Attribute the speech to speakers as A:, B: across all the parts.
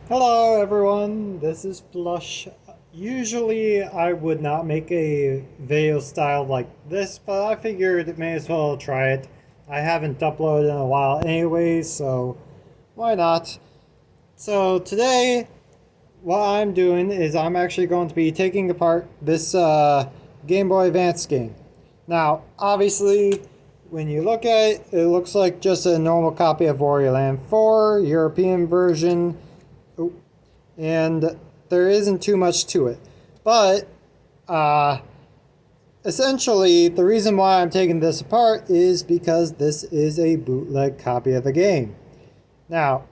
A: Hello everyone, this is Plush. Usually I would not make a video style like this, but I figured it may as well try it. I haven't uploaded in a while anyway, so why not? So today, what I'm doing is I'm actually going to be taking apart this Game Boy Advance game. Now, obviously, when you look at it, it looks like just a normal copy of Wario Land 4, European version, and there isn't too much to it. But uh, essentially, the reason why I'm taking this apart is because this is a bootleg copy of the game. Now,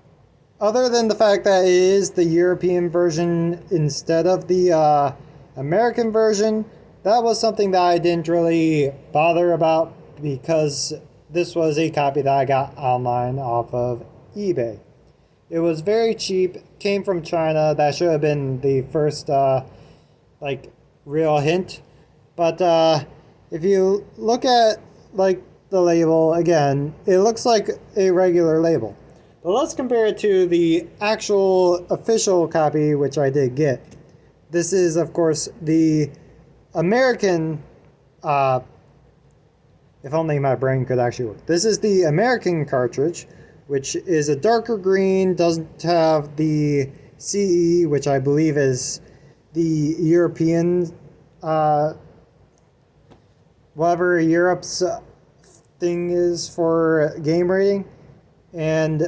A: other than the fact that it is the European version instead of the American version, that was something that I didn't really bother about because this was a copy that I got online off of eBay. It was very cheap, came from China. That should have been the first like real hint. But if you look at like the label again, it looks like a regular label. But let's compare it to the actual official copy, which I did get. This is, of course, the American. If only my brain could actually work. This is the American cartridge, which is a darker green, doesn't have the CE, which I believe is the European, whatever Europe's thing is for game rating. And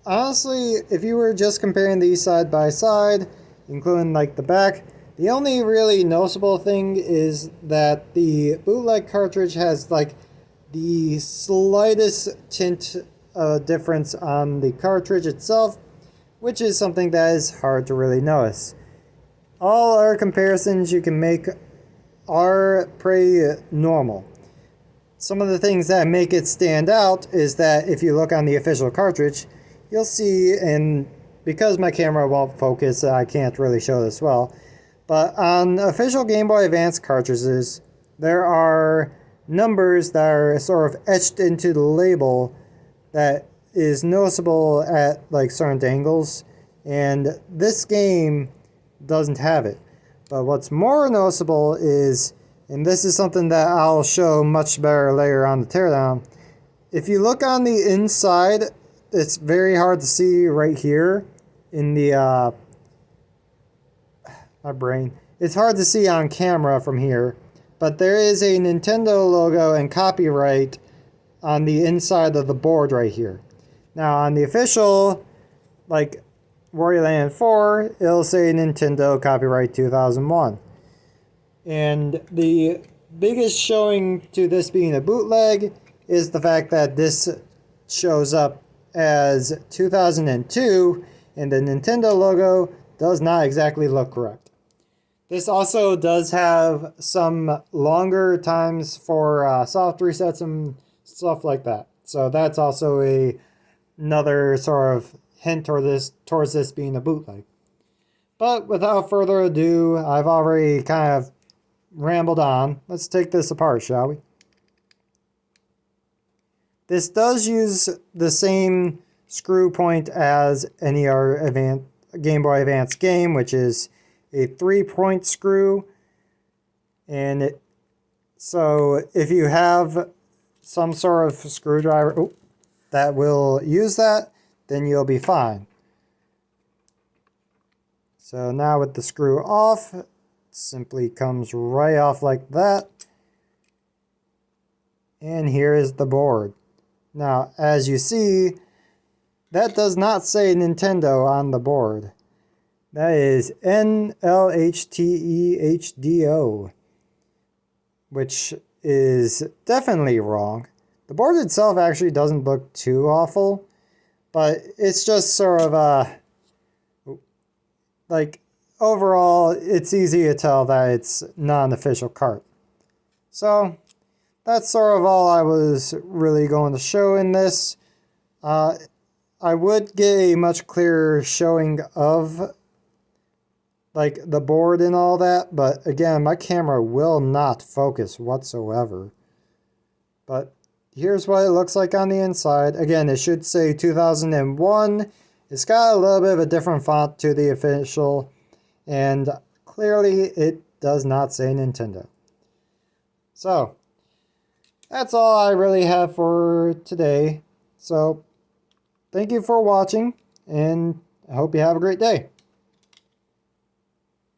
A: honestly, if you were just comparing these side by side, including like the back, the only really noticeable thing is that the bootleg cartridge has like the slightest tint difference on the cartridge itself, which is something that is hard to really notice. All our comparisons you can make are pretty normal. Some of the things that make it stand out is that if you look on the official cartridge, you'll see, and because my camera won't focus, I can't really show this well, but on official Game Boy Advance cartridges, there are numbers that are sort of etched into the label that is noticeable at like certain angles, and this game doesn't have it. But what's more noticeable is, and this is something that I'll show much better later on the teardown, if you look on the inside, it's very hard to see right here in the my brain. It's hard to see on camera from here, but there is a Nintendo logo and copyright on the inside of the board right here. Now on the official, like Wario Land 4, it'll say Nintendo copyright 2001. And the biggest showing to this being a bootleg is the fact that this shows up as 2002 and the Nintendo logo does not exactly look correct. This also does have some longer times for soft resets and stuff like that. So that's also another sort of hint towards this being a bootleg. But without further ado, I've already kind of rambled on. Let's take this apart, shall we? This does use the same screw point as any other Game Boy Advance game, which is a 3-point screw. And so if you have some sort of screwdriver that will use that, then you'll be fine. So now with the screw off, it simply comes right off like that. And here is the board. Now, as you see, that does not say Nintendo on the board. That is NLHTEHDO, which is definitely wrong. The board itself actually doesn't look too awful, but it's just sort of like overall, it's easy to tell that it's not an official cart. So that's sort of all I was really going to show in this. I would get a much clearer showing of like the board and all that, but again, my camera will not focus whatsoever. But here's what it looks like on the inside. Again, it should say 2001, It's got a little bit of a different font to the official, and clearly it does not say Nintendo. So, that's all I really have for today. So, thank you for watching, and I hope you have a great day.